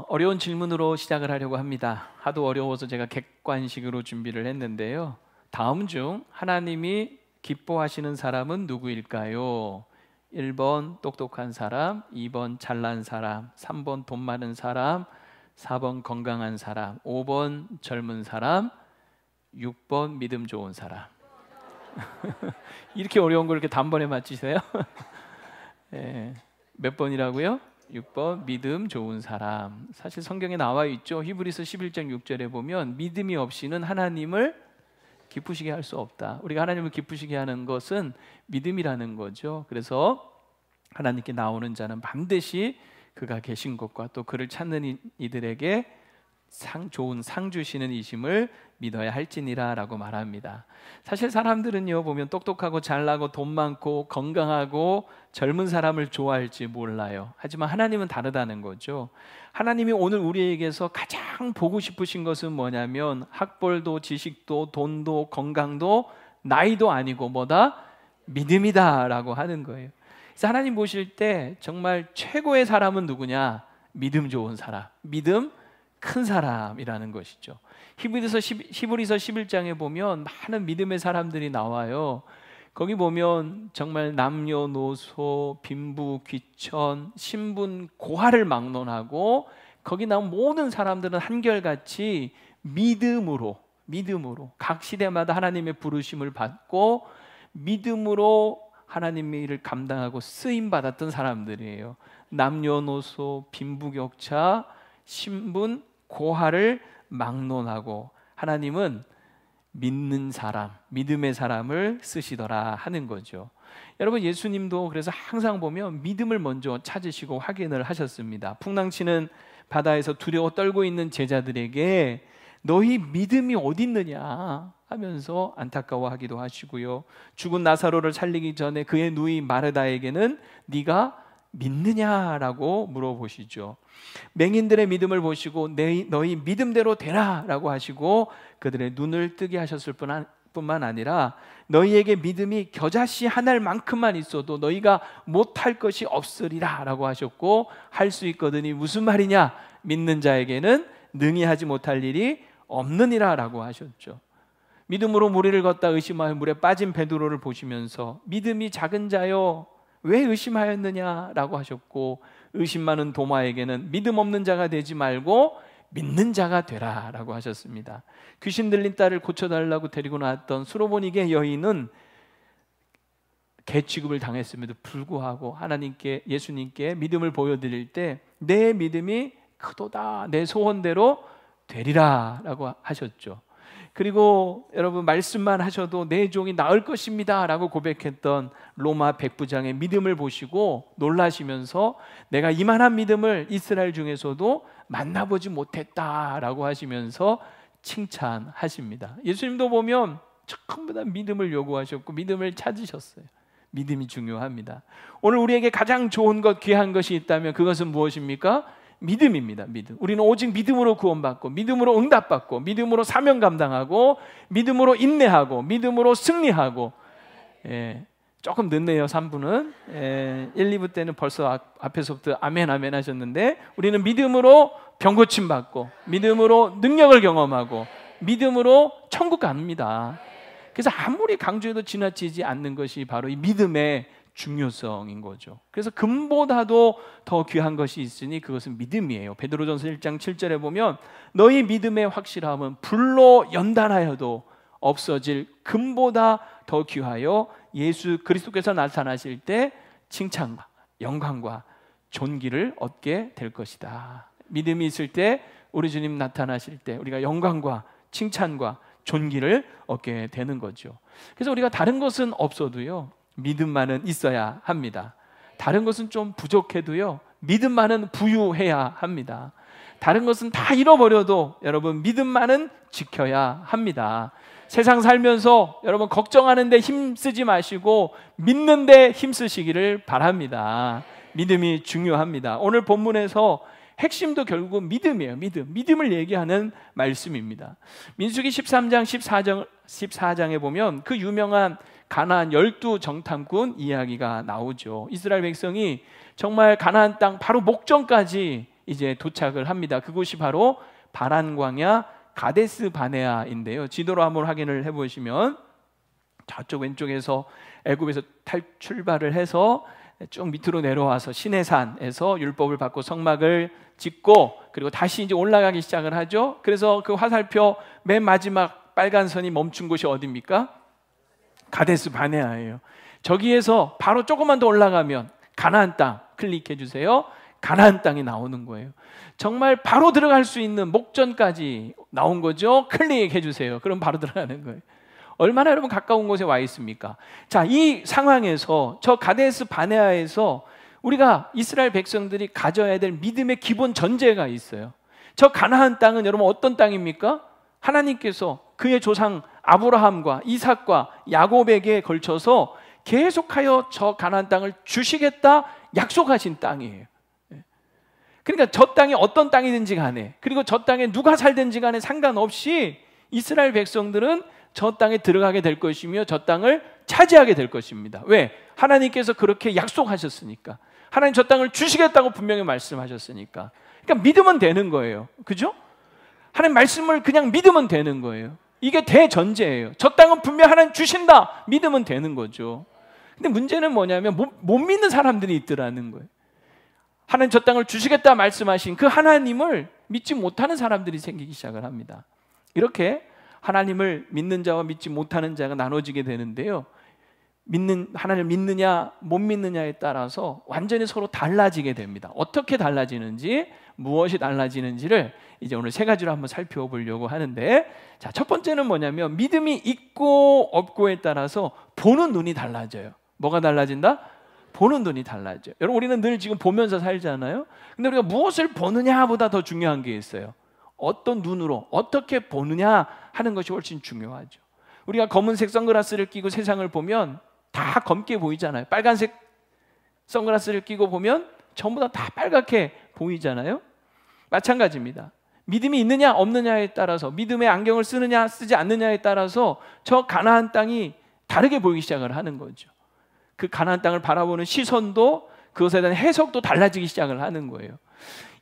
어려운 질문으로 시작을 하려고 합니다. 하도 어려워서 제가 객관식으로 준비를 했는데요. 다음 중 하나님이 기뻐하시는 사람은 누구일까요? 1번 똑똑한 사람, 2번 잘난 사람, 3번 돈 많은 사람, 4번 건강한 사람, 5번 젊은 사람, 6번 믿음 좋은 사람. 이렇게 어려운 걸 이렇게 단번에 맞히세요? 네. 몇 번이라고요? 6번 믿음 좋은 사람. 사실 성경에 나와 있죠. 히브리서 11장 6절에 보면 믿음이 없이는 하나님을 기쁘시게 할 수 없다. 우리가 하나님을 기쁘시게 하는 것은 믿음이라는 거죠. 그래서 하나님께 나오는 자는 반드시 그가 계신 것과 또 그를 찾는 이들에게 좋은 상 주시는 이심을 믿어야 할지니라 라고 말합니다. 사실 사람들은요, 보면 똑똑하고 잘나고 돈 많고 건강하고 젊은 사람을 좋아할지 몰라요. 하지만 하나님은 다르다는 거죠. 하나님이 오늘 우리에게서 가장 보고 싶으신 것은 뭐냐면 학벌도 지식도 돈도 건강도 나이도 아니고 뭐다? 믿음이다 라고 하는 거예요. 그래서 하나님 보실 때 정말 최고의 사람은 누구냐? 믿음 좋은 사람, 믿음 큰 사람이라는 것이죠. 히브리서 11장에 보면 많은 믿음의 사람들이 나와요. 거기 보면 정말 남녀노소, 빈부, 귀천, 신분, 고하를 막론하고 거기 나온 모든 사람들은 한결같이 믿음으로 각 시대마다 하나님의 부르심을 받고 믿음으로 하나님의 일을 감당하고 쓰임 받았던 사람들이에요. 남녀노소, 빈부격차, 신분, 고하를 막론하고 하나님은 믿는 사람, 믿음의 사람을 쓰시더라 하는 거죠. 여러분, 예수님도 그래서 항상 보면 믿음을 먼저 찾으시고 확인을 하셨습니다. 풍랑치는 바다에서 두려워 떨고 있는 제자들에게 너희 믿음이 어디 있느냐 하면서 안타까워하기도 하시고요. 죽은 나사로를 살리기 전에 그의 누이 마르다에게는 네가 믿느냐라고 물어보시죠. 맹인들의 믿음을 보시고 너희 믿음대로 되라 라고 하시고 그들의 눈을 뜨게 하셨을 뿐만 아니라 너희에게 믿음이 겨자씨 한 알만큼만 있어도 너희가 못할 것이 없으리라 라고 하셨고, 할 수 있거든이 무슨 말이냐? 믿는 자에게는 능히 하지 못할 일이 없느니라 라고 하셨죠. 믿음으로 무리를 걷다 의심하여 물에 빠진 베드로를 보시면서 믿음이 작은 자여 왜 의심하였느냐라고 하셨고, 의심 많은 도마에게는 믿음 없는 자가 되지 말고 믿는 자가 되라라고 하셨습니다. 귀신 들린 딸을 고쳐달라고 데리고 나왔던 수로보니게 여인은 개 취급을 당했음에도 불구하고 하나님께, 예수님께 믿음을 보여드릴 때 내 믿음이 크도다, 내 소원대로 되리라라고 하셨죠. 그리고 여러분, 말씀만 하셔도 내 종이 나을 것입니다 라고 고백했던 로마 백부장의 믿음을 보시고 놀라시면서 내가 이만한 믿음을 이스라엘 중에서도 만나보지 못했다라고 하시면서 칭찬하십니다. 예수님도 보면 전부 다 믿음을 요구하셨고 믿음을 찾으셨어요. 믿음이 중요합니다. 오늘 우리에게 가장 좋은 것, 귀한 것이 있다면 그것은 무엇입니까? 믿음입니다. 믿음. 우리는 오직 믿음으로 구원받고 믿음으로 응답받고 믿음으로 사명 감당하고 믿음으로 인내하고 믿음으로 승리하고. 조금 늦네요. 3부는 1, 2부 때는 벌써 앞에서부터 아멘 아멘 하셨는데, 우리는 믿음으로 병고침 받고 믿음으로 능력을 경험하고 믿음으로 천국 갑니다. 그래서 아무리 강조해도 지나치지 않는 것이 바로 이 믿음의 중요성인 거죠. 그래서 금보다도 더 귀한 것이 있으니 그것은 믿음이에요. 베드로전서 1장 7절에 보면 너희 믿음의 확실함은 불로 연단하여도 없어질 금보다 더 귀하여 예수 그리스도께서 나타나실 때 칭찬과 영광과 존귀를 얻게 될 것이다. 믿음이 있을 때 우리 주님 나타나실 때 우리가 영광과 칭찬과 존귀를 얻게 되는 거죠. 그래서 우리가 다른 것은 없어도요, 믿음만은 있어야 합니다. 다른 것은 좀 부족해도요, 믿음만은 부유해야 합니다. 다른 것은 다 잃어버려도 여러분 믿음만은 지켜야 합니다. 세상 살면서 여러분 걱정하는데 힘쓰지 마시고 믿는데 힘쓰시기를 바랍니다. 믿음이 중요합니다. 오늘 본문에서 핵심도 결국 믿음이에요. 믿음을 얘기하는 말씀입니다. 민수기 13장 14장에 보면 그 유명한 가나안 12정탐꾼 이야기가 나오죠. 이스라엘 백성이 정말 가나안 땅 바로 목전까지 이제 도착을 합니다. 그곳이 바로 바란 광야 가데스 바네아인데요. 지도로 한번 확인을 해보시면 저쪽 왼쪽에서 애굽에서 출발을 해서 쭉 밑으로 내려와서 시내산에서 율법을 받고 성막을 짓고 그리고 다시 이제 올라가기 시작을 하죠. 그래서 그 화살표 맨 마지막 빨간 선이 멈춘 곳이 어디입니까? 가데스 바네아예요. 저기에서 바로 조금만 더 올라가면 가나안 땅 클릭해 주세요. 가나안 땅이 나오는 거예요. 정말 바로 들어갈 수 있는 목전까지 나온 거죠. 클릭해 주세요. 그럼 바로 들어가는 거예요. 얼마나 여러분 가까운 곳에 와 있습니까? 자, 이 상황에서 저 가데스 바네아에서 우리가 이스라엘 백성들이 가져야 될 믿음의 기본 전제가 있어요. 저 가나안 땅은 여러분 어떤 땅입니까? 하나님께서 그의 조상 아브라함과 이삭과 야곱에게 걸쳐서 계속하여 저 가나안 땅을 주시겠다 약속하신 땅이에요. 그러니까 저 땅이 어떤 땅이든지 간에, 그리고 저 땅에 누가 살든지 간에 상관없이 이스라엘 백성들은 저 땅에 들어가게 될 것이며 저 땅을 차지하게 될 것입니다. 왜? 하나님께서 그렇게 약속하셨으니까. 하나님 저 땅을 주시겠다고 분명히 말씀하셨으니까. 그러니까 믿으면 되는 거예요. 그죠? 하나님 말씀을 그냥 믿으면 되는 거예요. 이게 대전제예요. 저 땅은 분명 하나님 주신다 믿으면 되는 거죠. 근데 문제는 뭐냐면 못 믿는 사람들이 있더라는 거예요. 하나님 저 땅을 주시겠다 말씀하신 그 하나님을 믿지 못하는 사람들이 생기기 시작을 합니다. 이렇게 하나님을 믿는 자와 믿지 못하는 자가 나눠지게 되는데요, 하나님을 믿느냐 못 믿느냐에 따라서 완전히 서로 달라지게 됩니다. 어떻게 달라지는지, 무엇이 달라지는지를 이제 오늘 세 가지로 한번 살펴보려고 하는데, 자, 첫 번째는 뭐냐면 믿음이 있고 없고에 따라서 보는 눈이 달라져요. 뭐가 달라진다? 보는 눈이 달라져요. 여러분, 우리는 늘 지금 보면서 살잖아요. 근데 우리가 무엇을 보느냐보다 더 중요한 게 있어요. 어떤 눈으로 어떻게 보느냐 하는 것이 훨씬 중요하죠. 우리가 검은색 선글라스를 끼고 세상을 보면 다 검게 보이잖아요. 빨간색 선글라스를 끼고 보면 전부 다 빨갛게 보이잖아요. 마찬가지입니다. 믿음이 있느냐 없느냐에 따라서, 믿음의 안경을 쓰느냐 쓰지 않느냐에 따라서 저 가나안 땅이 다르게 보이기 시작을 하는 거죠. 그 가나안 땅을 바라보는 시선도, 그것에 대한 해석도 달라지기 시작을 하는 거예요.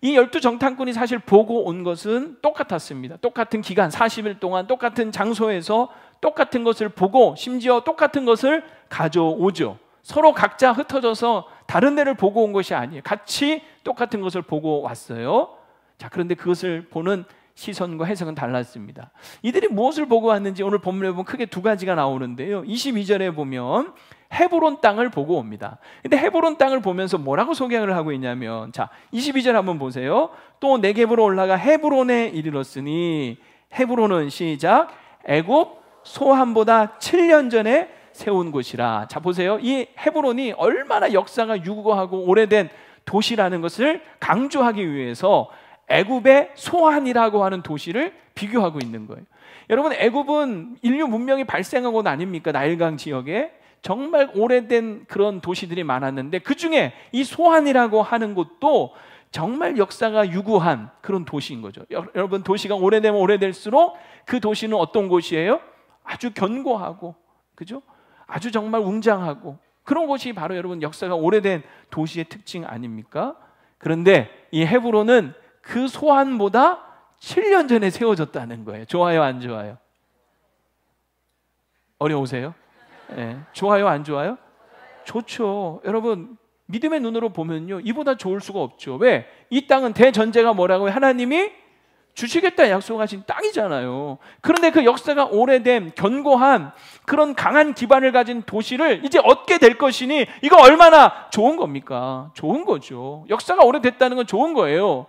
이 12정탐꾼이 사실 보고 온 것은 똑같았습니다. 똑같은 기간 40일 동안 똑같은 장소에서 똑같은 것을 보고 심지어 똑같은 것을 가져오죠. 서로 각자 흩어져서 다른 데를 보고 온 것이 아니에요. 같이 똑같은 것을 보고 왔어요. 자, 그런데 그것을 보는 시선과 해석은 달랐습니다. 이들이 무엇을 보고 왔는지 오늘 본문에 보면 크게 두 가지가 나오는데요, 22절에 보면 헤브론 땅을 보고 옵니다. 근데 헤브론 땅을 보면서 뭐라고 소개를 하고 있냐면, 자, 22절 한번 보세요. 또 네겝으로 올라가 헤브론에 이르렀으니, 헤브론은 시작, 애굽 소함보다 7년 전에 세운 곳이라. 자, 보세요. 이 헤브론이 얼마나 역사가 유구하고 오래된 도시라는 것을 강조하기 위해서 애굽의 소한이라고 하는 도시를 비교하고 있는 거예요. 여러분, 애굽은 인류 문명이 발생한 곳 아닙니까? 나일강 지역에 정말 오래된 그런 도시들이 많았는데, 그 중에 이 소한이라고 하는 곳도 정말 역사가 유구한 그런 도시인 거죠. 여러분, 도시가 오래되면 오래될수록 그 도시는 어떤 곳이에요? 아주 견고하고, 그죠? 아주 정말 웅장하고, 그런 곳이 바로 여러분 역사가 오래된 도시의 특징 아닙니까? 그런데 이 헤브론은 그 소한보다 7년 전에 세워졌다는 거예요. 좋아요, 안 좋아요? 어려우세요? 네. 좋아요, 안 좋아요? 좋죠. 여러분, 믿음의 눈으로 보면요, 이보다 좋을 수가 없죠. 왜? 이 땅은 대전제가 뭐라고요? 하나님이 주시겠다 약속하신 땅이잖아요. 그런데 그 역사가 오래된 견고한 그런 강한 기반을 가진 도시를 이제 얻게 될 것이니, 이거 얼마나 좋은 겁니까? 좋은 거죠. 역사가 오래됐다는 건 좋은 거예요.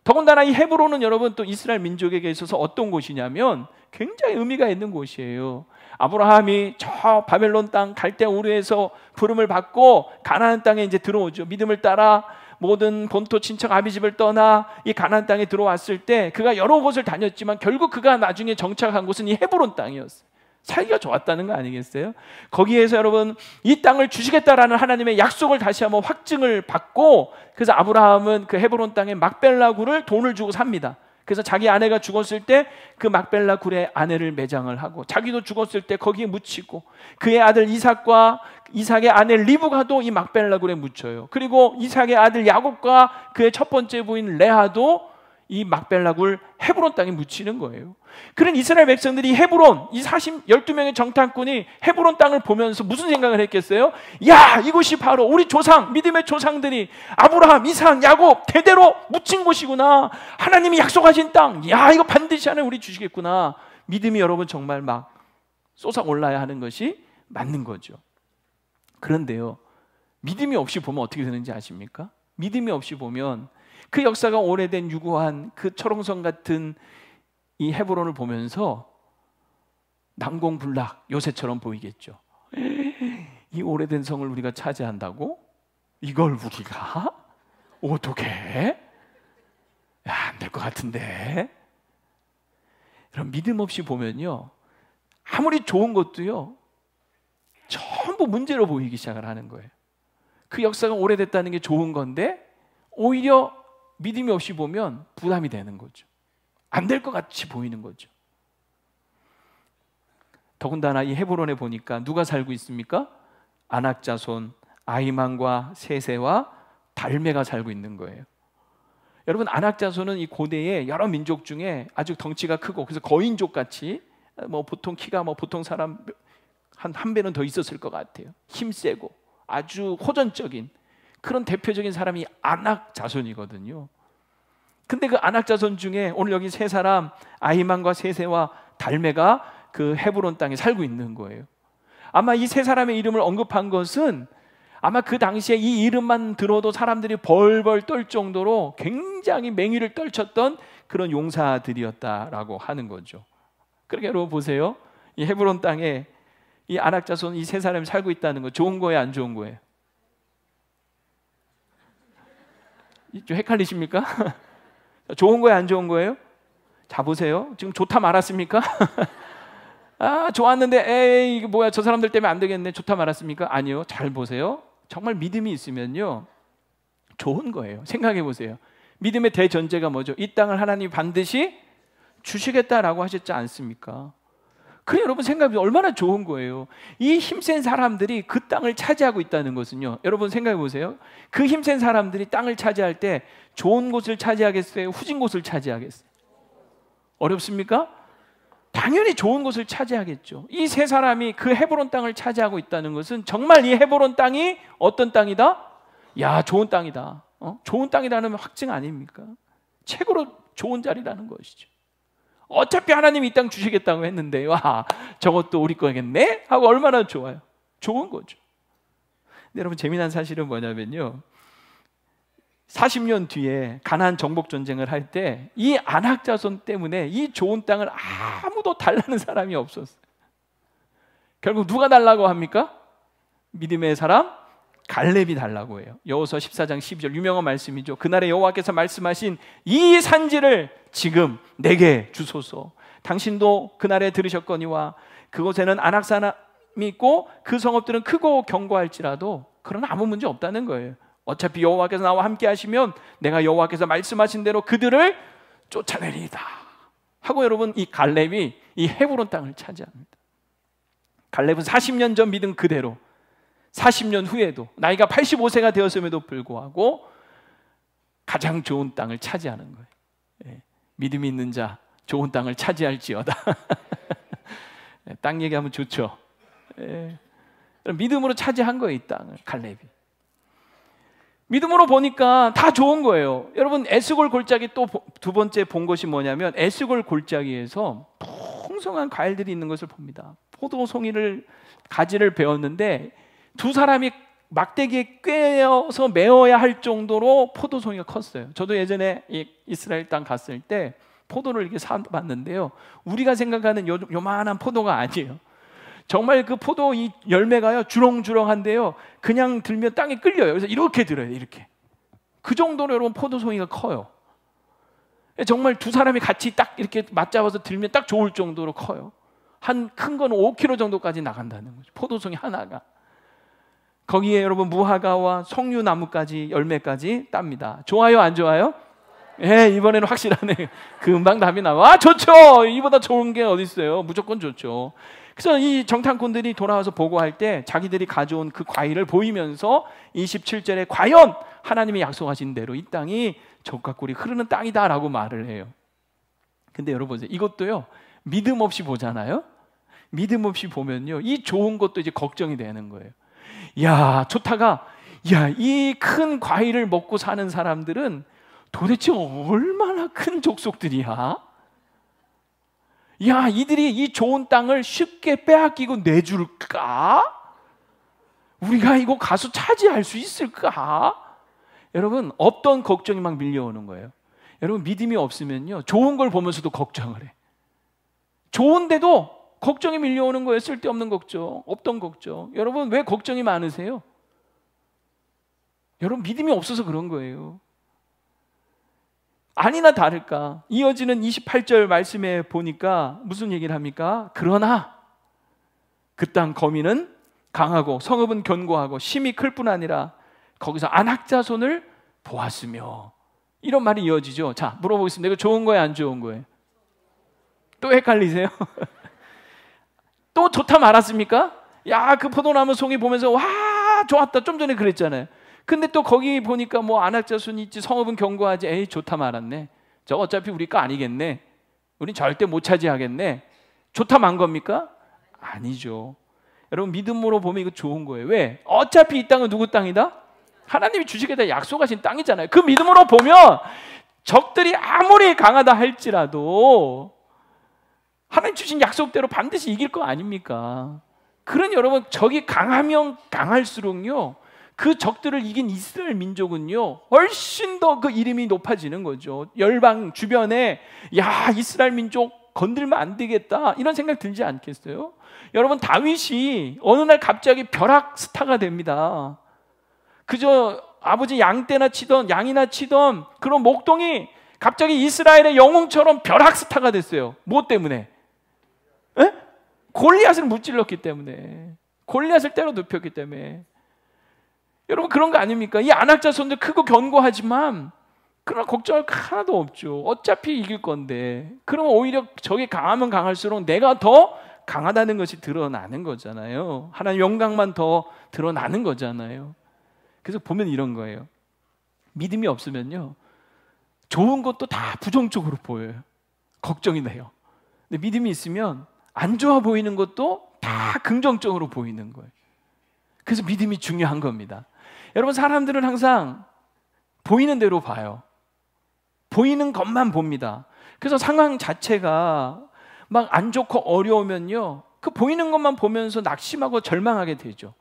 더군다나 이 헤브론은 여러분 또 이스라엘 민족에게 있어서 어떤 곳이냐면 굉장히 의미가 있는 곳이에요. 아브라함이 저 바벨론 땅 갈대 우르에서 부름을 받고 가나안 땅에 이제 들어오죠. 믿음을 따라 모든 본토 친척 아비집을 떠나 이 가나안 땅에 들어왔을 때 그가 여러 곳을 다녔지만 결국 그가 나중에 정착한 곳은 이 헤브론 땅이었어요. 살기가 좋았다는 거 아니겠어요? 거기에서 여러분 이 땅을 주시겠다라는 하나님의 약속을 다시 한번 확증을 받고, 그래서 아브라함은 그 헤브론 땅에 막벨라 굴을 돈을 주고 삽니다. 그래서 자기 아내가 죽었을 때 그 막벨라 굴에 아내를 매장을 하고, 자기도 죽었을 때 거기에 묻히고, 그의 아들 이삭과 이삭의 아내 리브가도 이 막벨라굴에 묻혀요. 그리고 이삭의 아들 야곱과 그의 첫 번째 부인 레아도 이 막벨라굴 헤브론 땅에 묻히는 거예요. 그런 이스라엘 백성들이 헤브론, 이 12명의 정탐꾼이 헤브론 땅을 보면서 무슨 생각을 했겠어요? 야, 이곳이 바로 우리 조상, 믿음의 조상들이 아브라함, 이삭, 야곱 대대로 묻힌 곳이구나. 하나님이 약속하신 땅, 야, 이거 반드시 하나님 우리 주시겠구나. 믿음이 여러분 정말 막 솟아올라야 하는 것이 맞는 거죠. 그런데요, 믿음이 없이 보면 어떻게 되는지 아십니까? 믿음이 없이 보면 그 역사가 오래된 유구한 그 철옹성 같은 이 헤브론을 보면서 난공불락 요새처럼 보이겠죠. 이 오래된 성을 우리가 차지한다고? 이걸 우리가? 어떻게? 야, 안 될 것 같은데. 그럼 믿음 없이 보면요, 아무리 좋은 것도요 전부 문제로 보이기 시작을 하는 거예요. 그 역사가 오래됐다는 게 좋은 건데 오히려 믿음이 없이 보면 부담이 되는 거죠. 안 될 것 같이 보이는 거죠. 더군다나 이 헤브론에 보니까 누가 살고 있습니까? 아낙 자손 아히만과 세세와 달메가 살고 있는 거예요. 여러분, 아낙 자손은 이 고대의 여러 민족 중에 아주 덩치가 크고, 그래서 거인족 같이 뭐 보통 키가 뭐 보통 사람 한 배는 더 있었을 것 같아요. 힘세고 아주 호전적인 그런 대표적인 사람이 아낙 자손이거든요. 근데 그 아낙 자손 중에 오늘 여기 세 사람 아히만과 세세와 달메가 그 헤브론 땅에 살고 있는 거예요. 아마 이 세 사람의 이름을 언급한 것은 아마 그 당시에 이 이름만 들어도 사람들이 벌벌 떨 정도로 굉장히 맹위를 떨쳤던 그런 용사들이었다라고 하는 거죠. 그러니까 여러분 보세요. 이 헤브론 땅에 이 아낙 자손 이 세 사람이 살고 있다는 거 좋은 거예요, 안 좋은 거예요? 좀 헷갈리십니까? 좋은 거예요, 안 좋은 거예요? 자, 보세요. 지금 좋다 말았습니까? 아, 좋았는데 에이 이게 뭐야, 저 사람들 때문에 안 되겠네. 좋다 말았습니까? 아니요. 잘 보세요. 정말 믿음이 있으면요 좋은 거예요. 생각해 보세요. 믿음의 대전제가 뭐죠? 이 땅을 하나님이 반드시 주시겠다라고 하셨지 않습니까? 그래, 여러분 생각해 보세요. 얼마나 좋은 거예요. 이 힘센 사람들이 그 땅을 차지하고 있다는 것은요, 여러분 생각해 보세요. 그 힘센 사람들이 땅을 차지할 때 좋은 곳을 차지하겠어요? 후진 곳을 차지하겠어요? 어렵습니까? 당연히 좋은 곳을 차지하겠죠. 이 세 사람이 그 헤브론 땅을 차지하고 있다는 것은 정말 이 헤브론 땅이 어떤 땅이다? 야, 좋은 땅이다. 좋은 땅이라는 확증 아닙니까? 최고로 좋은 자리라는 것이죠. 어차피 하나님이 이 땅 주시겠다고 했는데 와, 저것도 우리 거겠네? 하고 얼마나 좋아요. 좋은 거죠. 근데 여러분 재미난 사실은 뭐냐면요, 40년 뒤에 가나안 정복 전쟁을 할 때 이 아낙 자손 때문에 이 좋은 땅을 아무도 달라는 사람이 없었어요. 결국 누가 달라고 합니까? 믿음의 사람 갈렙이 달라고 해요. 여호수아 14장 12절 유명한 말씀이죠. 그날에 여호와께서 말씀하신 이 산지를 지금 내게 주소서. 당신도 그날에 들으셨거니와 그곳에는 아낙 사람이 있고 그 성읍들은 크고 견고할지라도 그러나 아무 문제 없다는 거예요. 어차피 여호와께서 나와 함께 하시면 내가 여호와께서 말씀하신 대로 그들을 쫓아내리이다 하고, 여러분 이 갈렙이 이 헤브론 땅을 차지합니다. 갈렙은 40년 전 믿은 그대로 40년 후에도 나이가 85세가 되었음에도 불구하고 가장 좋은 땅을 차지하는 거예요. 예, 믿음이 있는 자 좋은 땅을 차지할지어다. 땅 얘기하면 좋죠. 예, 믿음으로 차지한 거예요, 이 땅을 갈렙이. 믿음으로 보니까 다 좋은 거예요. 여러분 에스골 골짜기 또 두 번째 본 것이 뭐냐면 에스골 골짜기에서 풍성한 과일들이 있는 것을 봅니다. 포도송이를 가지를 베었는데 두 사람이 막대기에 꿰어서 메어야 할 정도로 포도송이가 컸어요. 저도 예전에 이스라엘 땅 갔을 때 포도를 이렇게 사봤는데요, 우리가 생각하는 요만한 포도가 아니에요. 정말 그 포도 이 열매가요 주렁주렁한데요, 그냥 들면 땅에 끌려요. 그래서 이렇게 들어요, 이렇게. 그 정도로 여러분 포도송이가 커요. 정말 두 사람이 같이 딱 이렇게 맞잡아서 들면 딱 좋을 정도로 커요. 한 큰 거는 5kg 정도까지 나간다는 거죠, 포도송이 하나가. 거기에 여러분 무화과와 석류나무까지 열매까지 땁니다. 좋아요, 안 좋아요? 예, 이번에는 확실하네. 금방 답이 나와. 아, 좋죠. 이보다 좋은 게 어디 있어요. 무조건 좋죠. 그래서 이 정탐꾼들이 돌아와서 보고할 때 자기들이 가져온 그 과일을 보이면서 27절에 과연 하나님이 약속하신 대로 이 땅이 젖과 꿀이 흐르는 땅이다라고 말을 해요. 근데 여러분 보세요. 이것도요, 믿음 없이 보잖아요. 믿음 없이 보면요, 이 좋은 것도 이제 걱정이 되는 거예요. 야, 좋다가, 야, 이 큰 과일을 먹고 사는 사람들은 도대체 얼마나 큰 족속들이야? 야, 이들이 이 좋은 땅을 쉽게 빼앗기고 내줄까? 우리가 이거 가서 차지할 수 있을까? 여러분, 없던 걱정이 막 밀려오는 거예요. 여러분, 믿음이 없으면요, 좋은 걸 보면서도 걱정을 해. 좋은데도 걱정이 밀려오는 거예요. 쓸데없는 걱정, 없던 걱정. 여러분, 왜 걱정이 많으세요? 여러분, 믿음이 없어서 그런 거예요. 아니나 다를까, 이어지는 28절 말씀에 보니까 무슨 얘기를 합니까? 그러나 그 땅 거민은 강하고 성읍은 견고하고 심히 클 뿐 아니라 거기서 안악자손을 보았으며, 이런 말이 이어지죠. 자, 물어보겠습니다. 이거 좋은 거예요, 안 좋은 거예요? 또 헷갈리세요? 또 좋다 말았습니까? 야, 그 포도나무 송이 보면서 와, 좋았다, 좀 전에 그랬잖아요. 근데 또 거기 보니까 뭐 안악자손이 있지, 성읍은 견고하지. 에이, 좋다 말았네. 저 어차피 우리 거 아니겠네. 우린 절대 못 차지하겠네. 좋다 만 겁니까? 아니죠. 여러분, 믿음으로 보면 이거 좋은 거예요. 왜? 어차피 이 땅은 누구 땅이다? 하나님이 주시겠다 약속하신 땅이잖아요. 그 믿음으로 보면 적들이 아무리 강하다 할지라도 하나님 주신 약속대로 반드시 이길 거 아닙니까? 그런 여러분, 적이 강하면 강할수록요, 그 적들을 이긴 이스라엘 민족은요, 훨씬 더 그 이름이 높아지는 거죠. 열방 주변에, 야, 이스라엘 민족 건들면 안 되겠다, 이런 생각 들지 않겠어요? 여러분, 다윗이 어느 날 갑자기 벼락 스타가 됩니다. 그저 아버지 양떼나 치던, 양이나 치던 그런 목동이 갑자기 이스라엘의 영웅처럼 벼락 스타가 됐어요. 뭐 때문에? 에? 골리앗을 무찔렀기 때문에, 골리앗을 때려 눕혔기 때문에. 여러분, 그런 거 아닙니까? 이 안악자손들 크고 견고하지만 그러나 걱정할 거 하나도 없죠. 어차피 이길 건데. 그러면 오히려 적이 강하면 강할수록 내가 더 강하다는 것이 드러나는 거잖아요. 하나님 영광만 더 드러나는 거잖아요. 그래서 보면 이런 거예요. 믿음이 없으면요, 좋은 것도 다 부정적으로 보여요. 걱정이 돼요. 근데 믿음이 있으면 안 좋아 보이는 것도 다 긍정적으로 보이는 거예요. 그래서 믿음이 중요한 겁니다. 여러분, 사람들은 항상 보이는 대로 봐요. 보이는 것만 봅니다. 그래서 상황 자체가 막 안 좋고 어려우면요, 그 보이는 것만 보면서 낙심하고 절망하게 되죠.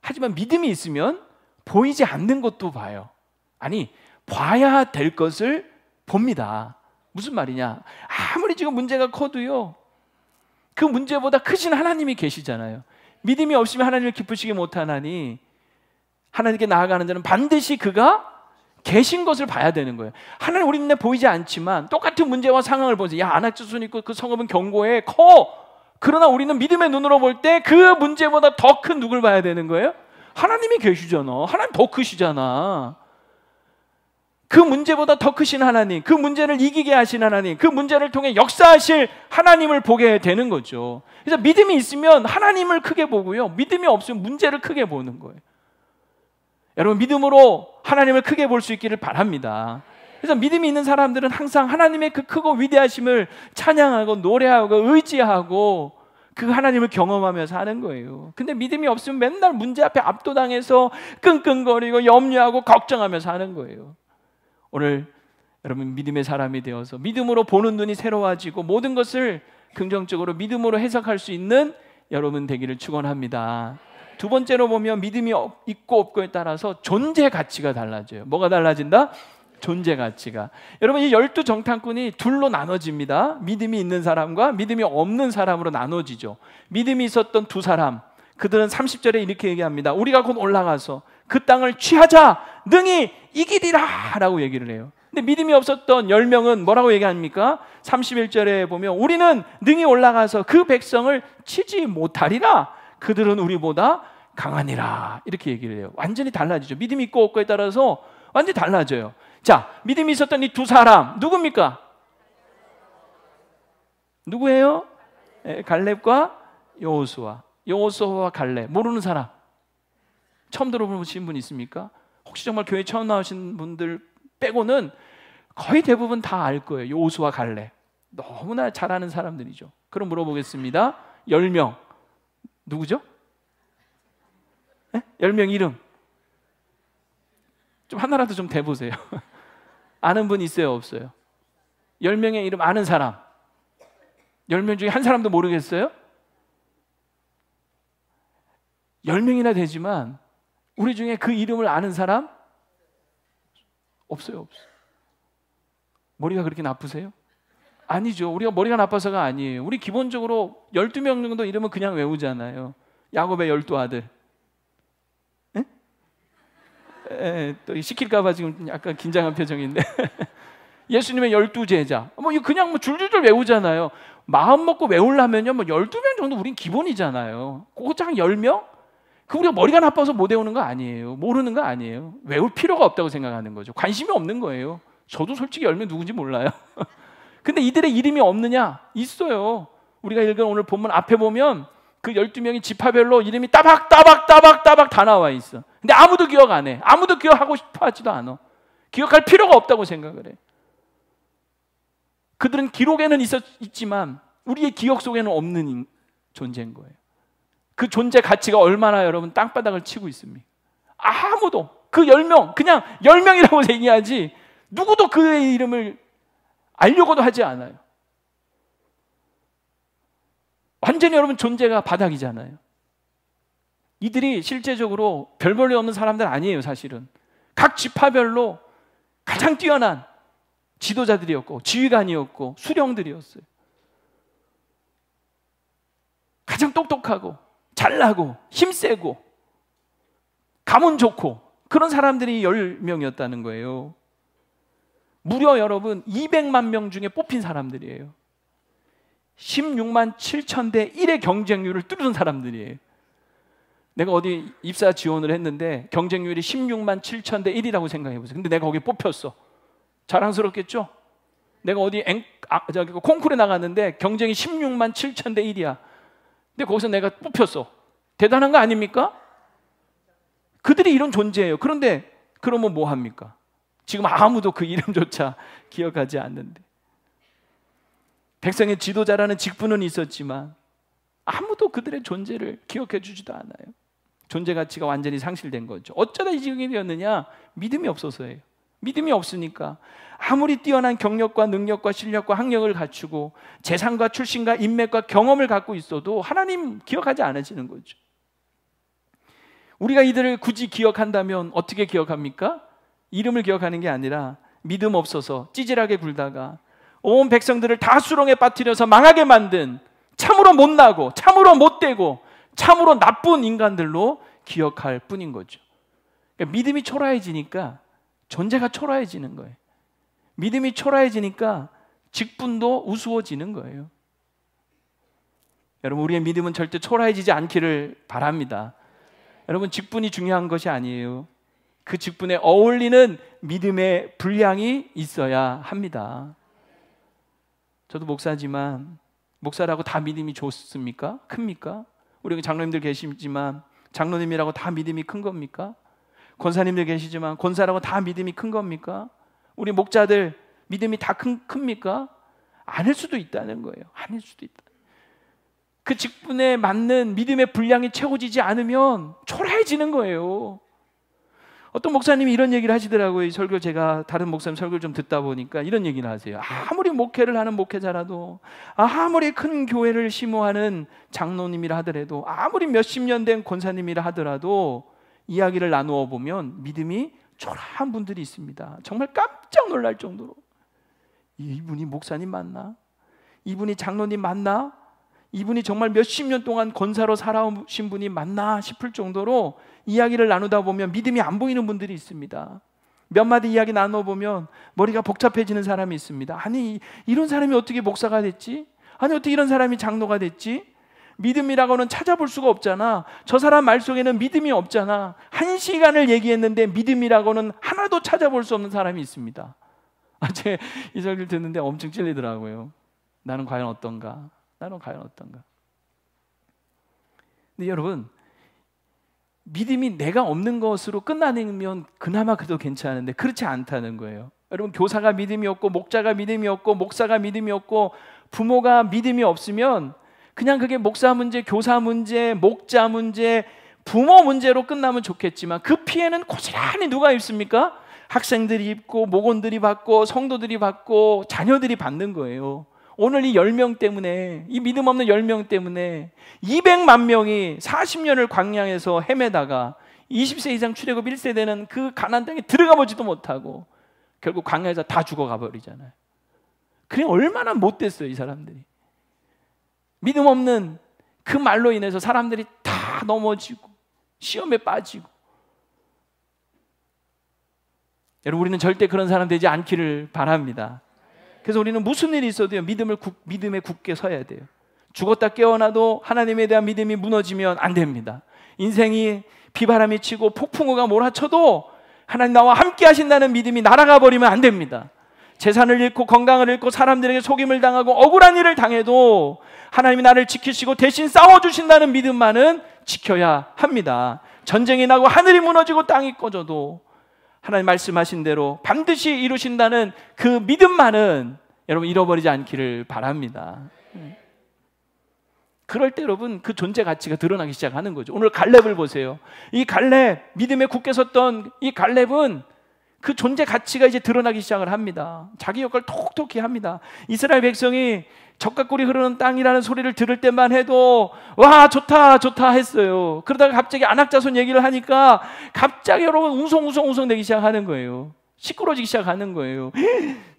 하지만 믿음이 있으면 보이지 않는 것도 봐요. 아니, 봐야 될 것을 봅니다. 무슨 말이냐? 아무리 지금 문제가 커도요, 그 문제보다 크신 하나님이 계시잖아요. 믿음이 없으면 하나님을 기쁘시게 못하나니 하나님께 나아가는 자는 반드시 그가 계신 것을 봐야 되는 거예요. 하나님 우리 눈에 보이지 않지만 똑같은 문제와 상황을 보세요. 야, 안악자손 있고 그 성읍은 견고해, 커. 그러나 우리는 믿음의 눈으로 볼 때 그 문제보다 더 큰 누굴 봐야 되는 거예요? 하나님이 계시잖아. 하나님 더 크시잖아. 그 문제보다 더 크신 하나님, 그 문제를 이기게 하신 하나님, 그 문제를 통해 역사하실 하나님을 보게 되는 거죠. 그래서 믿음이 있으면 하나님을 크게 보고요, 믿음이 없으면 문제를 크게 보는 거예요. 여러분, 믿음으로 하나님을 크게 볼 수 있기를 바랍니다. 그래서 믿음이 있는 사람들은 항상 하나님의 그 크고 위대하심을 찬양하고 노래하고 의지하고 그 하나님을 경험하며 사는 거예요. 근데 믿음이 없으면 맨날 문제 앞에 압도당해서 끙끙거리고 염려하고 걱정하며 사는 거예요. 오늘 여러분, 믿음의 사람이 되어서 믿음으로 보는 눈이 새로워지고 모든 것을 긍정적으로 믿음으로 해석할 수 있는 여러분 되기를 축원합니다. 두 번째로 보면 믿음이 있고 없고에 따라서 존재 가치가 달라져요. 뭐가 달라진다? 존재 가치가. 여러분, 이 12 정탐꾼이 둘로 나눠집니다. 믿음이 있는 사람과 믿음이 없는 사람으로 나눠지죠. 믿음이 있었던 두 사람, 그들은 30절에 이렇게 얘기합니다. 우리가 곧 올라가서 그 땅을 취하자, 능히 이기리라 라고 얘기를 해요. 근데 믿음이 없었던 10명은 뭐라고 얘기합니까? 31절에 보면 우리는 능히 올라가서 그 백성을 치지 못하리라, 그들은 우리보다 강하니라, 이렇게 얘기를 해요. 완전히 달라지죠. 믿음이 있고 없고에 따라서 완전히 달라져요. 자, 믿음이 있었던 이 두 사람 누굽니까? 누구예요? 갈렙과 여호수아. 여호수아와 갈렙. 모르는 사람? 처음 들어보신 분 있습니까? 혹시 정말 교회 처음 나오신 분들 빼고는 거의 대부분 다 알 거예요. 여호수아, 갈렙. 너무나 잘 아는 사람들이죠. 그럼 물어보겠습니다. 10명 누구죠? 10명 이름 좀 하나라도 좀 대보세요. 아는 분 있어요, 없어요? 10명의 이름 아는 사람 10명 중에 한 사람도 모르겠어요? 10명이나 되지만 우리 중에 그 이름을 아는 사람? 없어요. 머리가 그렇게 나쁘세요? 아니죠. 우리가 머리가 나빠서가 아니에요. 우리 기본적으로 12명 정도 이름은 그냥 외우잖아요. 야곱의 12아들. 또 시킬까봐 지금 약간 긴장한 표정인데. 예수님의 12제자. 이거 그냥 줄줄줄 외우잖아요. 마음 먹고 외우려면요, 12명 정도 우린 기본이잖아요. 고작 10명? 그 우리가 머리가 나빠서 못 외우는 거 아니에요. 모르는 거 아니에요. 외울 필요가 없다고 생각하는 거죠. 관심이 없는 거예요. 저도 솔직히 10명 누군지 몰라요. 근데 이들의 이름이 없느냐? 있어요. 우리가 읽은 오늘 본문 앞에 보면 그 12명이 지파별로 이름이 따박 다 나와 있어. 근데 아무도 기억 안 해. 아무도 기억하고 싶어 하지도 않아. 기억할 필요가 없다고 생각을 해. 그들은 기록에는 있지만 우리의 기억 속에는 없는 존재인 거예요. 그 존재 가치가 얼마나 여러분 땅바닥을 치고 있습니까? 아무도 그 10명 그냥 10명이라고 얘기하지 누구도 그의 이름을 알려고도 하지 않아요. 완전히 여러분 존재가 바닥이잖아요. 이들이 실제적으로 별 볼일 없는 사람들 아니에요. 사실은 각 지파별로 가장 뛰어난 지도자들이었고 지휘관이었고 수령들이었어요. 가장 똑똑하고 잘나고 힘세고 가문 좋고 그런 사람들이 10명이었다는 거예요. 무려 여러분 200만 명 중에 뽑힌 사람들이에요. 16만 7천 대 1의 경쟁률을 뚫은 사람들이에요. 내가 어디 입사 지원을 했는데 경쟁률이 16만 7천 대 1이라고 생각해 보세요. 근데 내가 거기 뽑혔어. 자랑스럽겠죠? 내가 어디 콩쿠르에 나갔는데 경쟁이 16만 7천 대 1이야. 근데 거기서 내가 뽑혔어. 대단한 거 아닙니까? 그들이 이런 존재예요. 그런데 그러면 뭐 합니까? 지금 아무도 그 이름조차 기억하지 않는데 백성의 지도자라는 직분은 있었지만 아무도 그들의 존재를 기억해 주지도 않아요. 존재 가치가 완전히 상실된 거죠. 어쩌다 이 지경이 되었느냐? 믿음이 없어서예요. 믿음이 없으니까 아무리 뛰어난 경력과 능력과 실력과 학력을 갖추고 재산과 출신과 인맥과 경험을 갖고 있어도 하나님 기억하지 않으시는 거죠. 우리가 이들을 굳이 기억한다면 어떻게 기억합니까? 이름을 기억하는 게 아니라 믿음 없어서 찌질하게 굴다가 온 백성들을 다 수렁에 빠뜨려서 망하게 만든 참으로 못나고 참으로 못되고 참으로 나쁜 인간들로 기억할 뿐인 거죠. 그러니까 믿음이 초라해지니까 존재가 초라해지는 거예요. 믿음이 초라해지니까 직분도 우스워지는 거예요. 여러분, 우리의 믿음은 절대 초라해지지 않기를 바랍니다. 여러분, 직분이 중요한 것이 아니에요. 그 직분에 어울리는 믿음의 분량이 있어야 합니다. 저도 목사지만 목사라고 다 믿음이 좋습니까? 큽니까? 우리 장로님들 계시지만 장로님이라고 다 믿음이 큰 겁니까? 권사님들 계시지만 권사라고 다 믿음이 큰 겁니까? 우리 목자들 믿음이 다 큽니까? 아닐 수도 있다는 거예요. 아닐 수도 있다. 그 직분에 맞는 믿음의 분량이 채워지지 않으면 초라해지는 거예요. 어떤 목사님이 이런 얘기를 하시더라고요. 설교 제가 다른 목사님 설교를 좀 듣다 보니까 이런 얘기를 하세요. 아무리 목회를 하는 목회자라도 아무리 큰 교회를 심호하는 장로님이라 하더라도 아무리 몇십 년 된 권사님이라 하더라도 이야기를 나누어 보면 믿음이 초라한 분들이 있습니다. 정말 깜짝 놀랄 정도로 이분이 목사님 맞나? 이분이 장로님 맞나? 이분이 정말 몇십 년 동안 권사로 살아오신 분이 맞나 싶을 정도로 이야기를 나누다 보면 믿음이 안 보이는 분들이 있습니다. 몇 마디 이야기 나눠보면 머리가 복잡해지는 사람이 있습니다. 아니, 이런 사람이 어떻게 목사가 됐지? 아니, 어떻게 이런 사람이 장로가 됐지? 믿음이라고는 찾아볼 수가 없잖아. 저 사람 말 속에는 믿음이 없잖아. 1시간을 얘기했는데 믿음이라고는 하나도 찾아볼 수 없는 사람이 있습니다. 제 이 설교를 듣는데 엄청 찔리더라고요. 나는 과연 어떤가? 나는 과연 어떤가? 근데 여러분, 믿음이 내가 없는 것으로 끝나면 그나마 그래도 괜찮은데 그렇지 않다는 거예요. 여러분, 교사가 믿음이 없고 목자가 믿음이 없고 목사가 믿음이 없고 부모가 믿음이 없으면 그냥 그게 목사 문제, 교사 문제, 목자 문제, 부모 문제로 끝나면 좋겠지만 그 피해는 고스란히 누가 입습니까? 학생들이 입고 목원들이 받고 성도들이 받고 자녀들이 받는 거예요. 오늘 이 10명 때문에, 이 믿음 없는 10명 때문에 200만 명이 40년을 광야에서 헤매다가 20세 이상 출애굽 1세대는 그 가나안 땅에 들어가 보지도 못하고 결국 광야에서 다 죽어가 버리잖아요. 그게 얼마나 못됐어요, 이 사람들이. 믿음 없는 그 말로 인해서 사람들이 다 넘어지고 시험에 빠지고. 여러분, 우리는 절대 그런 사람 되지 않기를 바랍니다. 그래서 우리는 무슨 일이 있어도요, 믿음에 굳게 서야 돼요. 죽었다 깨어나도 하나님에 대한 믿음이 무너지면 안 됩니다. 인생이 비바람이 치고 폭풍우가 몰아쳐도 하나님 나와 함께 하신다는 믿음이 날아가 버리면 안 됩니다. 재산을 잃고 건강을 잃고 사람들에게 속임을 당하고 억울한 일을 당해도 하나님이 나를 지키시고 대신 싸워주신다는 믿음만은 지켜야 합니다. 전쟁이 나고 하늘이 무너지고 땅이 꺼져도 하나님 말씀하신 대로 반드시 이루신다는 그 믿음만은 여러분 잃어버리지 않기를 바랍니다. 그럴 때 여러분 그 존재 가치가 드러나기 시작하는 거죠. 오늘 갈렙을 보세요. 이 갈렙, 믿음에 굳게 섰던 이 갈렙은 그 존재 가치가 이제 드러나기 시작을 합니다. 자기 역할을 톡톡히 합니다. 이스라엘 백성이 젖과 꿀이 흐르는 땅이라는 소리를 들을 때만 해도 와, 좋다 좋다 했어요. 그러다가 갑자기 안악자손 얘기를 하니까 갑자기 여러분 웅성웅성 되기 시작하는 거예요. 시끄러지기 시작하는 거예요.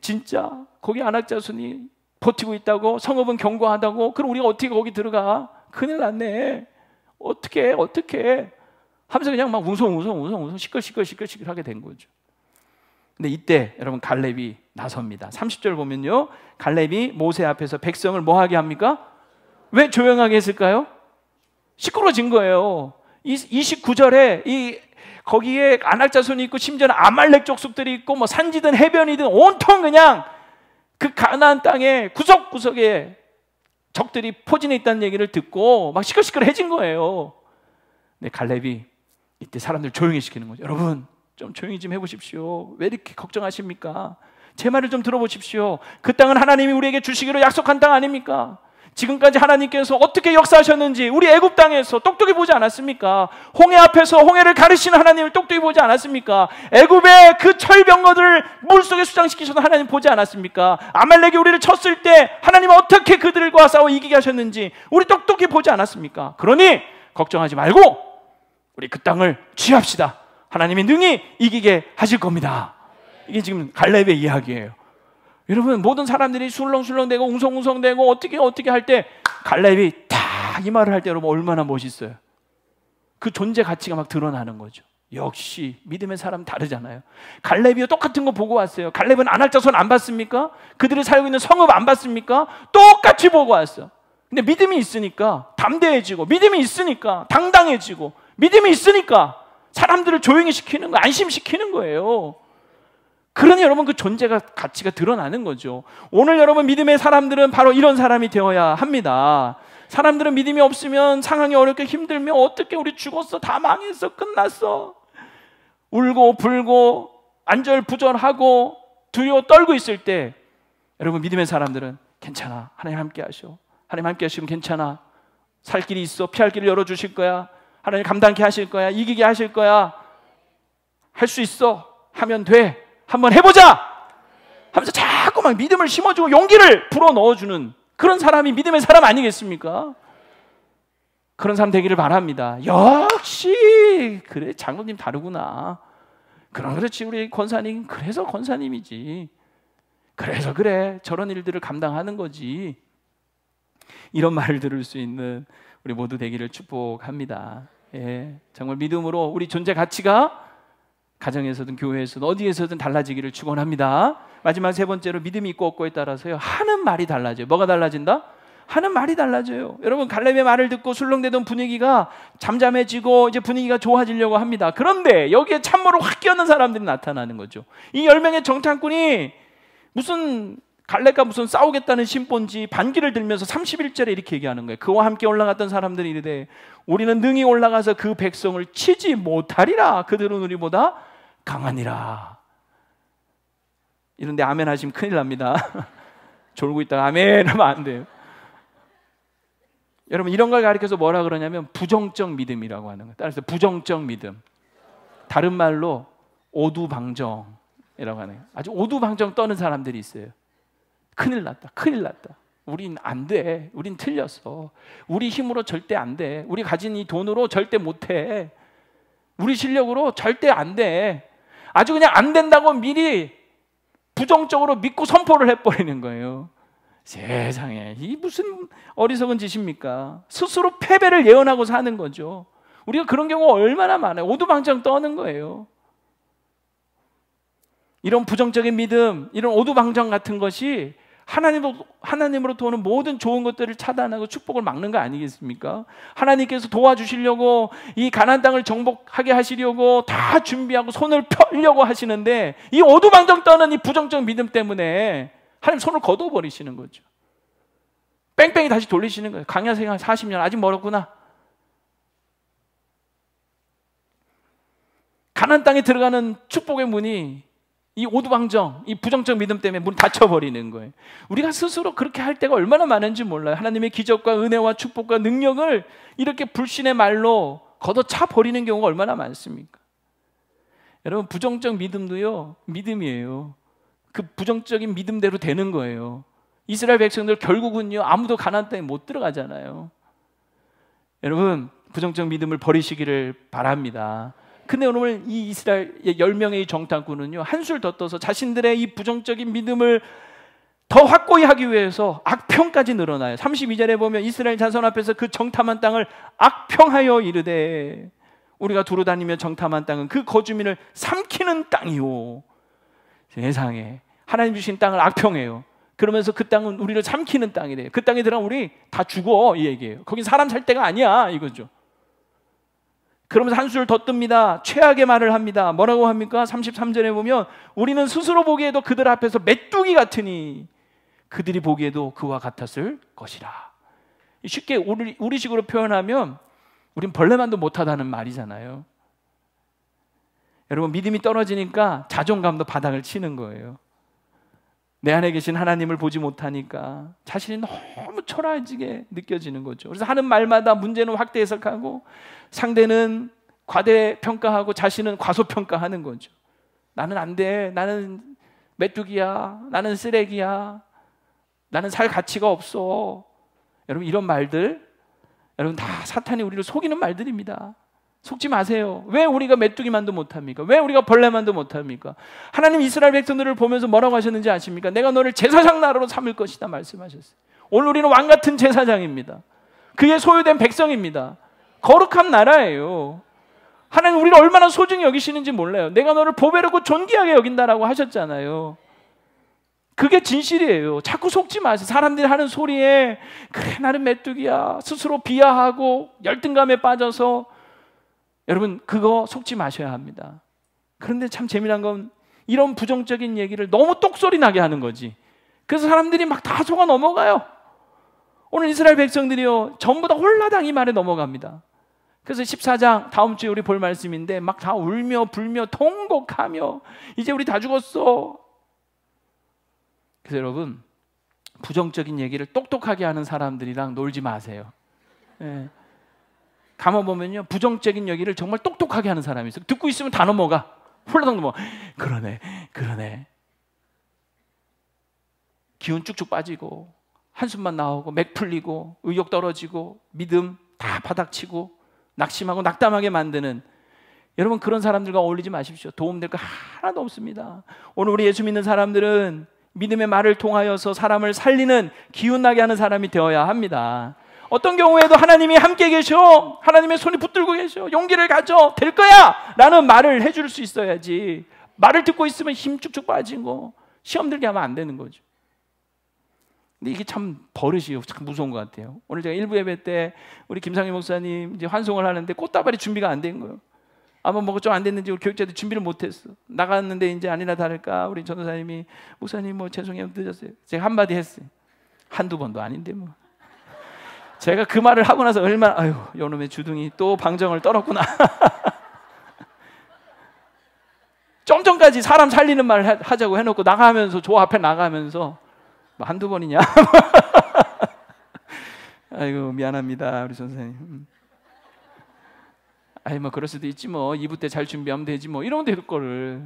진짜 거기 안악자손이 버티고 있다고? 성읍은 견고하다고? 그럼 우리가 어떻게 거기 들어가? 큰일 났네. 어떻게 하면서 그냥 막 웅성웅성 시끌시끌 하게 된 거죠. 근데 이때 여러분 갈렙이 나섭니다. 30절 보면요, 갈렙이 모세 앞에서 백성을 뭐 하게 합니까? 왜 조용하게 했을까요? 시끄러진 거예요. 29절에 거기에 안악자손이 있고 심지어는 아말렉 족속들이 있고 뭐 산지든 해변이든 온통 그냥 그 가나안 땅에 구석구석에 적들이 포진해 있다는 얘기를 듣고 막 시끌시끌해진 거예요. 근데 갈렙이 이때 사람들 조용히 시키는 거죠. 여러분 좀 조용히 좀 해보십시오. 왜 이렇게 걱정하십니까? 제 말을 좀 들어보십시오. 그 땅은 하나님이 우리에게 주시기로 약속한 땅 아닙니까? 지금까지 하나님께서 어떻게 역사하셨는지 우리 애굽 땅에서 똑똑히 보지 않았습니까? 홍해 앞에서 홍해를 가르치는 하나님을 똑똑히 보지 않았습니까? 애굽의 그 철병거들을 물속에 수장시키셔서 하나님 보지 않았습니까? 아말렉이 우리를 쳤을 때 하나님은 어떻게 그들과 싸워 이기게 하셨는지 우리 똑똑히 보지 않았습니까? 그러니 걱정하지 말고 우리 그 땅을 취합시다. 하나님이 능히 이기게 하실 겁니다. 이게 지금 갈렙의 이야기예요. 여러분 모든 사람들이 술렁술렁대고 웅성웅성대고 어떻게 할 때 갈렙이 딱 이 말을 할 때 여러분 얼마나 멋있어요. 그 존재 가치가 막 드러나는 거죠. 역시 믿음의 사람 다르잖아요. 갈렙이요 똑같은 거 보고 왔어요. 갈렙은 안악자손 안 봤습니까? 그들이 살고 있는 성읍 안 봤습니까? 똑같이 보고 왔어. 근데 믿음이 있으니까 담대해지고, 믿음이 있으니까 당당해지고, 믿음이 있으니까 사람들을 조용히 시키는 거, 안심시키는 거예요. 그러니 여러분 그 존재가 가치가 드러나는 거죠. 오늘 여러분 믿음의 사람들은 바로 이런 사람이 되어야 합니다. 사람들은 믿음이 없으면 상황이 어렵게 힘들면 어떻게 우리 죽었어, 다 망했어, 끝났어, 울고 불고 안절부절하고 두려워 떨고 있을 때 여러분 믿음의 사람들은 괜찮아, 하나님 함께 하셔, 하나님 함께 하시면 괜찮아, 살 길이 있어, 피할 길을 열어주실 거야, 하나님 감당케 하실 거야, 이기게 하실 거야, 할 수 있어, 하면 돼, 한번 해보자 하면서 자꾸 막 믿음을 심어주고 용기를 불어넣어주는 그런 사람이 믿음의 사람 아니겠습니까? 그런 사람 되기를 바랍니다. 역시 그래, 장로님 다르구나. 그렇지, 우리 권사님 그래서 권사님이지, 그래서 그래 저런 일들을 감당하는 거지. 이런 말을 들을 수 있는 우리 모두 되기를 축복합니다. 예, 정말 믿음으로 우리 존재 가치가 가정에서든 교회에서든 어디에서든 달라지기를 축원합니다. 마지막 세 번째로 믿음이 있고 없고에 따라서요 하는 말이 달라져요. 뭐가 달라진다? 하는 말이 달라져요. 여러분, 갈렙의 말을 듣고 술렁대던 분위기가 잠잠해지고 이제 분위기가 좋아지려고 합니다. 그런데 여기에 참모를 확 끼얹는 사람들이 나타나는 거죠. 이 10명의 정탐꾼이 무슨 갈렙과 무슨 싸우겠다는 심본지 반기를 들면서 31절에 이렇게 얘기하는 거예요. 그와 함께 올라갔던 사람들이 이르되 우리는 능히 올라가서 그 백성을 치지 못하리라. 그들은 우리보다 강하니라. 이런데 아멘 하시면 큰일 납니다. 졸고 있다가 아멘 하면 안 돼요. 여러분, 이런 걸 가리켜서 뭐라 그러냐면 부정적 믿음이라고 하는 거예요. 따라서 부정적 믿음, 다른 말로 오두방정이라고 하는 거예요. 아주 오두방정 떠는 사람들이 있어요. 큰일 났다, 큰일 났다. 우린 안 돼, 우린 틀렸어. 우리 힘으로 절대 안 돼. 우리 가진 이 돈으로 절대 못 해. 우리 실력으로 절대 안 돼. 아주 그냥 안 된다고 미리 부정적으로 믿고 선포를 해버리는 거예요. 세상에, 이 무슨 어리석은 짓입니까? 스스로 패배를 예언하고 사는 거죠. 우리가 그런 경우가 얼마나 많아요. 오두방정 떠는 거예요. 이런 부정적인 믿음, 이런 오두방정 같은 것이 하나님으로부터 오는 모든 좋은 것들을 차단하고 축복을 막는 거 아니겠습니까? 하나님께서 도와주시려고 이 가나안 땅을 정복하게 하시려고 다 준비하고 손을 펴려고 하시는데 이 오두방정 떠는 이 부정적 믿음 때문에 하나님 손을 거둬버리시는 거죠. 뺑뺑이 다시 돌리시는 거예요. 광야 생활 40년 아직 멀었구나. 가나안 땅에 들어가는 축복의 문이 이 오두방정, 이 부정적 믿음 때문에 문을 닫혀버리는 거예요. 우리가 스스로 그렇게 할 때가 얼마나 많은지 몰라요. 하나님의 기적과 은혜와 축복과 능력을 이렇게 불신의 말로 걷어차 버리는 경우가 얼마나 많습니까? 여러분, 부정적 믿음도요, 믿음이에요. 그 부정적인 믿음대로 되는 거예요. 이스라엘 백성들 결국은요, 아무도 가나안 땅에 못 들어가잖아요. 여러분, 부정적 믿음을 버리시기를 바랍니다. 근데 오늘 이 이스라엘 10명의 정탐꾼은요, 한술 더 떠서 자신들의 이 부정적인 믿음을 더 확고히 하기 위해서 악평까지 늘어나요. 32절에 보면 이스라엘 자손 앞에서 그 정탐한 땅을 악평하여 이르되 우리가 두루 다니며 정탐한 땅은 그 거주민을 삼키는 땅이요. 세상에, 하나님 주신 땅을 악평해요. 그러면서 그 땅은 우리를 삼키는 땅이래요. 그 땅에 들어가면 우리 다 죽어, 이 얘기예요. 거긴 사람 살 데가 아니야, 이거죠. 그러면서 한술 더 뜹니다. 최악의 말을 합니다. 뭐라고 합니까? 33절에 보면 우리는 스스로 보기에도 그들 앞에서 메뚜기 같으니 그들이 보기에도 그와 같았을 것이라. 쉽게 우리식으로 표현하면 우린 벌레만도 못하다는 말이잖아요. 여러분, 믿음이 떨어지니까 자존감도 바닥을 치는 거예요. 내 안에 계신 하나님을 보지 못하니까 자신이 너무 초라해지게 느껴지는 거죠. 그래서 하는 말마다 문제는 확대 해석하고 상대는 과대평가하고 자신은 과소평가하는 거죠. 나는 안 돼, 나는 메뚜기야, 나는 쓰레기야, 나는 살 가치가 없어. 여러분, 이런 말들, 여러분, 다 사탄이 우리를 속이는 말들입니다. 속지 마세요. 왜 우리가 메뚜기만도 못합니까? 왜 우리가 벌레만도 못합니까? 하나님 이스라엘 백성들을 보면서 뭐라고 하셨는지 아십니까? 내가 너를 제사장 나라로 삼을 것이다 말씀하셨어요. 오늘 우리는 왕같은 제사장입니다. 그의 소유된 백성입니다. 거룩한 나라예요. 하나님 우리를 얼마나 소중히 여기시는지 몰라요. 내가 너를 보배롭고 존귀하게 여긴다라고 하셨잖아요. 그게 진실이에요. 자꾸 속지 마세요. 사람들이 하는 소리에 그래 나는 메뚜기야 스스로 비하하고 열등감에 빠져서 여러분 그거 속지 마셔야 합니다. 그런데 참 재미난 건 이런 부정적인 얘기를 너무 똑소리 나게 하는 거지. 그래서 사람들이 막 다 속아 넘어가요. 오늘 이스라엘 백성들이요 전부 다 홀라당 이 말에 넘어갑니다. 그래서 14장 다음 주에 우리 볼 말씀인데 막 다 울며 불며 통곡하며 이제 우리 다 죽었어. 그래서 여러분 부정적인 얘기를 똑똑하게 하는 사람들이랑 놀지 마세요. 예. 가만 보면요 부정적인 얘기를 정말 똑똑하게 하는 사람이 있어요. 듣고 있으면 다 넘어가. 홀라당 넘어가. 그러네. 기운 쭉쭉 빠지고 한숨만 나오고 맥 풀리고 의욕 떨어지고 믿음 다 바닥치고 낙심하고 낙담하게 만드는 여러분 그런 사람들과 어울리지 마십시오. 도움될 거 하나도 없습니다. 오늘 우리 예수 믿는 사람들은 믿음의 말을 통하여서 사람을 살리는 기운나게 하는 사람이 되어야 합니다. 어떤 경우에도 하나님이 함께 계셔, 하나님의 손이 붙들고 계셔, 용기를 가져, 될 거야 라는 말을 해줄 수 있어야지. 말을 듣고 있으면 힘 쭉쭉 빠지고 시험 들게 하면 안 되는 거죠. 근데 이게 참 버릇이요. 참 무서운 것 같아요. 오늘 제가 일부 예배 때 우리 김상희 목사님 이제 환송을 하는데 꽃다발이 준비가 안 된 거예요. 아마 뭐가 좀 안 됐는지 우리 교육자들이 준비를 못했어. 나갔는데 이제 아니나 다를까 우리 전도사님이 목사님 뭐 죄송해요 늦었어요. 제가 한마디 했어요. 한두 번도 아닌데 뭐. 제가 그 말을 하고 나서 얼마나 아유 요놈의 주둥이 또 방정을 떨었구나. 좀 전까지 사람 살리는 말을 하자고 해놓고 나가면서 조 앞에 나가면서 뭐 한두 번이냐. 아이고 미안합니다 우리 선생님. 아이 뭐 그럴 수도 있지 뭐 2부 때 잘 준비하면 되지 뭐 이러면 될 거를.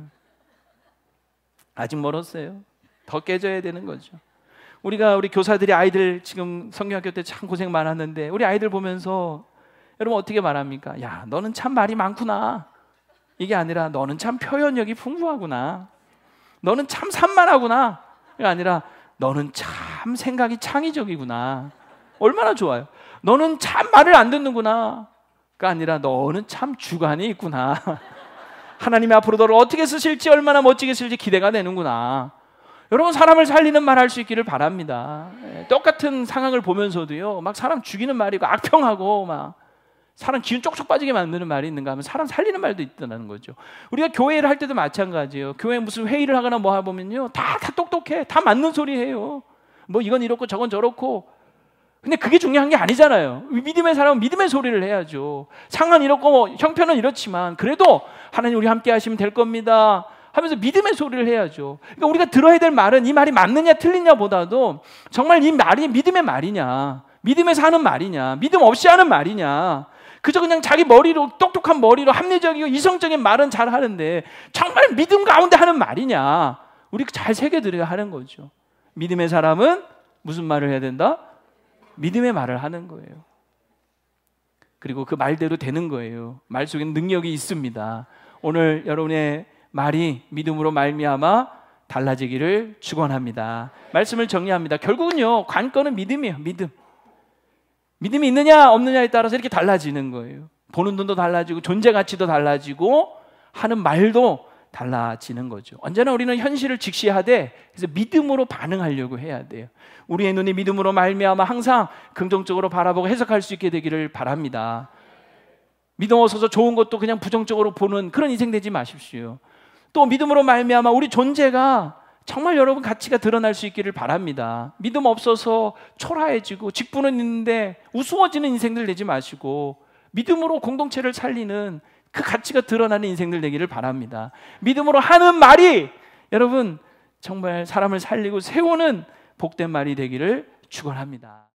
아직 멀었어요. 더 깨져야 되는 거죠. 우리가 우리 교사들이 아이들 지금 성경학교 때 참 고생 많았는데 우리 아이들 보면서 여러분 어떻게 말합니까? 야 너는 참 말이 많구나. 이게 아니라 너는 참 표현력이 풍부하구나. 너는 참 산만하구나. 이게 아니라 너는 참 생각이 창의적이구나. 얼마나 좋아요. 너는 참 말을 안 듣는구나. 가 아니라 너는 참 주관이 있구나. 하나님이 앞으로 너를 어떻게 쓰실지 얼마나 멋지게 쓸지 기대가 되는구나. 여러분 사람을 살리는 말 할 수 있기를 바랍니다. 똑같은 상황을 보면서도요 막 사람 죽이는 말이고 악평하고 막 사람 기운 쪽쪽 빠지게 만드는 말이 있는가 하면 사람 살리는 말도 있다는 거죠. 우리가 교회를 할 때도 마찬가지예요. 교회에 무슨 회의를 하거나 뭐 하보면요 다 똑똑해. 다 맞는 소리 해요. 뭐 이건 이렇고 저건 저렇고. 근데 그게 중요한 게 아니잖아요. 믿음의 사람은 믿음의 소리를 해야죠. 상황은 이렇고 뭐 형편은 이렇지만 그래도 하나님 우리 함께 하시면 될 겁니다 하면서 믿음의 소리를 해야죠. 그러니까 우리가 들어야 될 말은 이 말이 맞느냐 틀리냐 보다도 정말 이 말이 믿음의 말이냐, 믿음에서 하는 말이냐, 믿음 없이 하는 말이냐, 그저 그냥 자기 머리로 똑똑한 머리로 합리적이고 이성적인 말은 잘 하는데 정말 믿음 가운데 하는 말이냐, 우리 잘 새겨들어야 하는 거죠. 믿음의 사람은 무슨 말을 해야 된다? 믿음의 말을 하는 거예요. 그리고 그 말대로 되는 거예요. 말 속에는 능력이 있습니다. 오늘 여러분의 말이 믿음으로 말미암아 달라지기를 축원합니다. 말씀을 정리합니다. 결국은요 관건은 믿음이에요. 믿음이 있느냐 없느냐에 따라서 이렇게 달라지는 거예요. 보는 눈도 달라지고 존재 가치도 달라지고 하는 말도 달라지는 거죠. 언제나 우리는 현실을 직시하되 그래서 믿음으로 반응하려고 해야 돼요. 우리의 눈이 믿음으로 말미암아 항상 긍정적으로 바라보고 해석할 수 있게 되기를 바랍니다. 믿음 없어서 좋은 것도 그냥 부정적으로 보는 그런 인생 되지 마십시오. 또 믿음으로 말미암아 우리 존재가 정말 여러분 가치가 드러날 수 있기를 바랍니다. 믿음 없어서 초라해지고 직분은 있는데 우스워지는 인생들 되지 마시고 믿음으로 공동체를 살리는 그 가치가 드러나는 인생들 되기를 바랍니다. 믿음으로 하는 말이 여러분 정말 사람을 살리고 세우는 복된 말이 되기를 축원합니다.